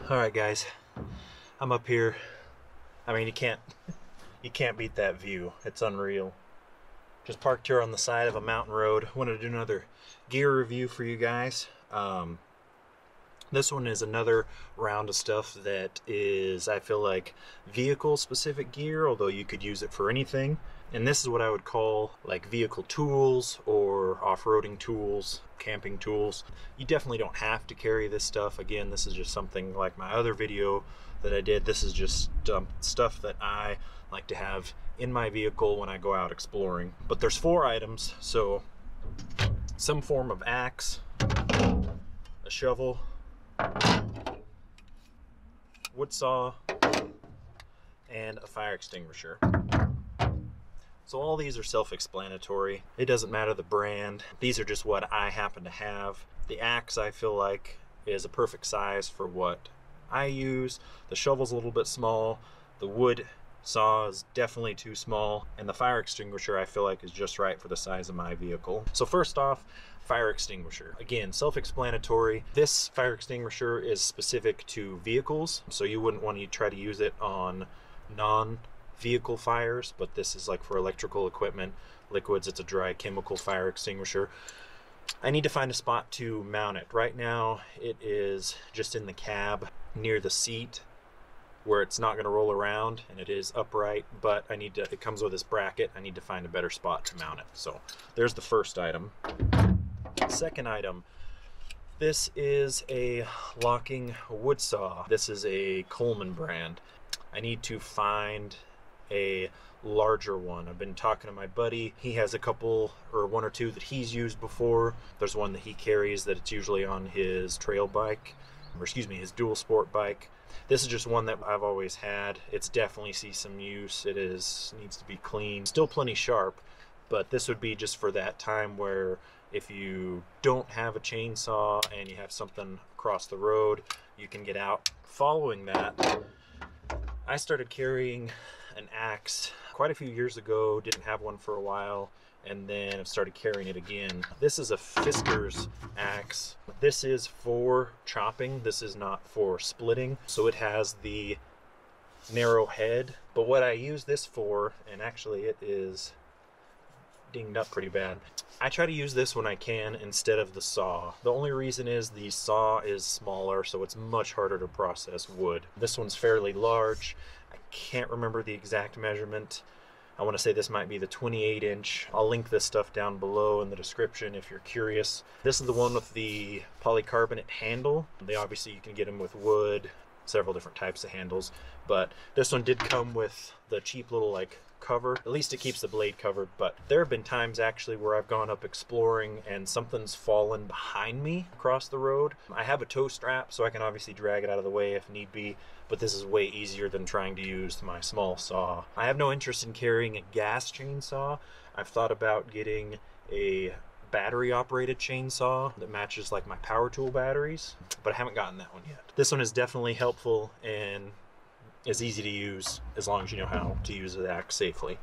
Alright guys, I'm up here. I mean, you can't beat that view. It's unreal. Just parked here on the side of a mountain road. Wanted to do another gear review for you guys. This one is another round of stuff that is, I feel like, vehicle specific gear, although you could use it for anything. And this is what I would call like vehicle tools or off-roading tools, camping tools. You definitely don't have to carry this stuff. Again, this is just something like my other video that I did. This is just stuff that I like to have in my vehicle when I go out exploring. But there's 4 items, so some form of axe, a shovel, wood saw, and a fire extinguisher. So all these are self-explanatory. It doesn't matter the brand. These are just what I happen to have. The axe, I feel like, is a perfect size for what I use. The shovel's a little bit small. The wood saw is definitely too small. And the fire extinguisher, I feel like, is just right for the size of my vehicle. So first off, fire extinguisher. Again, self-explanatory. This fire extinguisher is specific to vehicles, so you wouldn't want to try to use it on non-vehicle fires, but this is like for electrical equipment, liquids. It's a dry chemical fire extinguisher. I need to find a spot to mount it. Right now, it is just in the cab near the seat where it's not going to roll around, and it is upright, but it comes with this bracket. I need to find a better spot to mount it. So there's the first item. Second item, this is a locking wood saw. This is a Coleman brand. I need to find a larger one. I've been talking to my buddy. He has a couple, or 1 or 2 that he's used before. There's one that he carries that it's usually on his trail bike, or excuse me, his dual sport bike. This is just one that I've always had. It's definitely sees some use. Needs to be clean. Still plenty sharp, but this would be just for that time where if you don't have a chainsaw and you have something across the road, you can get out. Following that, I started carrying an axe quite a few years ago. Didn't have one for a while, and then I've started carrying it again. This is a Fiskars axe. This is for chopping. This is not for splitting. So it has the narrow head. But what I use this for, and actually it is dinged up pretty bad, I try to use this when I can instead of the saw. The only reason is the saw is smaller, so it's much harder to process wood. This one's fairly large. I can't remember the exact measurement. I want to say this might be the 28-inch. I'll link this stuff down below in the description if you're curious. This is the one with the polycarbonate handle. Obviously you can get them with wood, several different types of handles, but this one did come with the cheap little like cover. At least it keeps the blade covered. But there have been times actually where I've gone up exploring and something's fallen behind me across the road. I have a tow strap, so I can obviously drag it out of the way if need be, but this is way easier than trying to use my small saw. I have no interest in carrying a gas chainsaw. I've thought about getting a battery operated chainsaw that matches like my power tool batteries, but I haven't gotten that one yet. This one is definitely helpful and is easy to use as long as you know how to use the axe safely.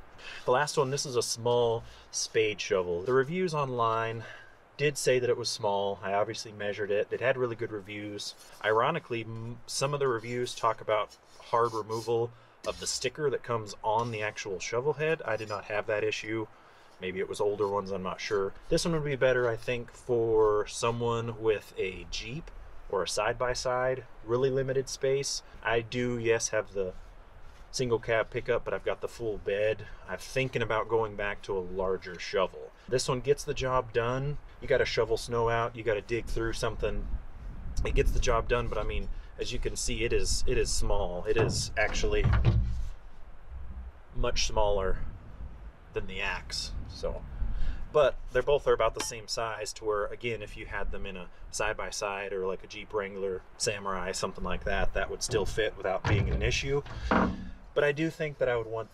The last one, this is a small spade shovel. The reviews online did say that it was small. I obviously measured it. It had really good reviews. Ironically, some of the reviews talk about hard removal of the sticker that comes on the actual shovel head. I did not have that issue. Maybe it was older ones, I'm not sure. This one would be better, I think, for someone with a Jeep or a side-by-side, really limited space. I do, yes, have the single cab pickup, but I've got the full bed. I'm thinking about going back to a larger shovel. This one gets the job done. You got to shovel snow out, you got to dig through something. It gets the job done, but I mean, as you can see, it is small. It is actually much smaller than the axe. So, but they're both about the same size to where, again, if you had them in a side-by-side or like a Jeep Wrangler, Samurai, something like that, that would still fit without being an issue. But I do think that I would want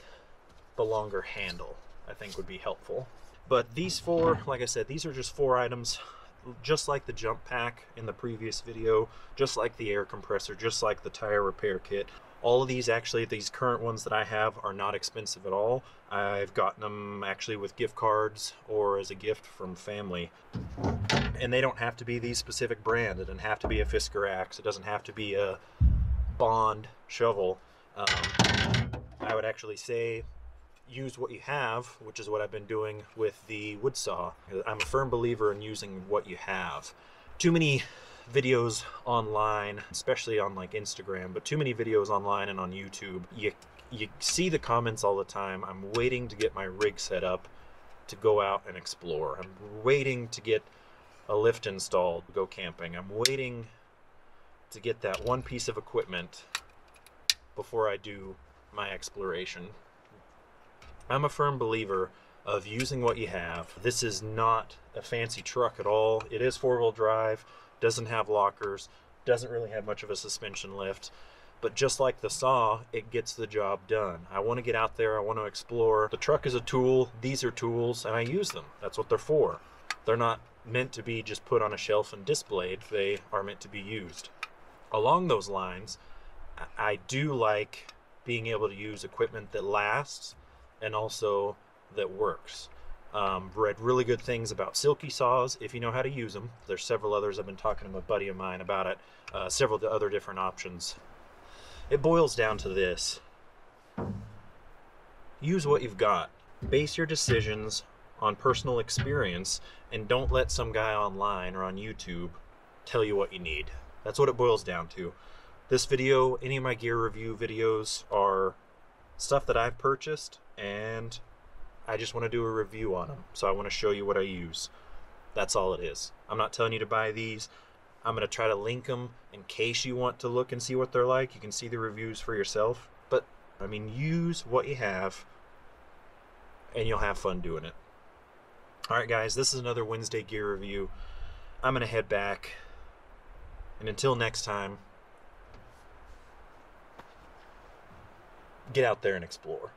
the longer handle. I think would be helpful. But these 4, like I said, these are just 4 items, just like the jump pack in the previous video, just like the air compressor, just like the tire repair kit. All of these, actually, these current ones that I have are not expensive at all. I've gotten them actually with gift cards or as a gift from family. And they don't have to be the specific brand. It doesn't have to be a Fiskars axe. It doesn't have to be a Bond shovel, I would actually say use what you have, which is what I've been doing with the wood saw. I'm a firm believer in using what you have. Too many videos online, especially on like Instagram, but too many videos online and on YouTube, you see the comments all the time. I'm waiting to get my rig set up to go out and explore. I'm waiting to get a lift installed to go camping. I'm waiting to get that one piece of equipment before I do my exploration. I'm a firm believer of using what you have. This is not a fancy truck at all. It is four-wheel drive, doesn't have lockers, doesn't really have much of a suspension lift, but just like the saw, it gets the job done. I want to get out there, I want to explore. The truck is a tool, these are tools, and I use them. That's what they're for. They're not meant to be just put on a shelf and displayed. They are meant to be used. Along those lines, I do like being able to use equipment that lasts and also that works. Read really good things about silky saws if you know how to use them. There's several others. I've been talking to a buddy of mine about it, several other different options. It boils down to this: use what you've got. Base your decisions on personal experience, and don't let some guy online or on YouTube tell you what you need. That's what it boils down to. This video, any of my gear review videos, are stuff that I've purchased, and I just want to do a review on them. So I want to show you what I use. That's all it is. I'm not telling you to buy these. I'm going to try to link them in case you want to look and see what they're like. You can see the reviews for yourself. But, I mean, use what you have, and you'll have fun doing it. Alright guys, this is another Wednesday gear review. I'm going to head back. And until next time, get out there and explore.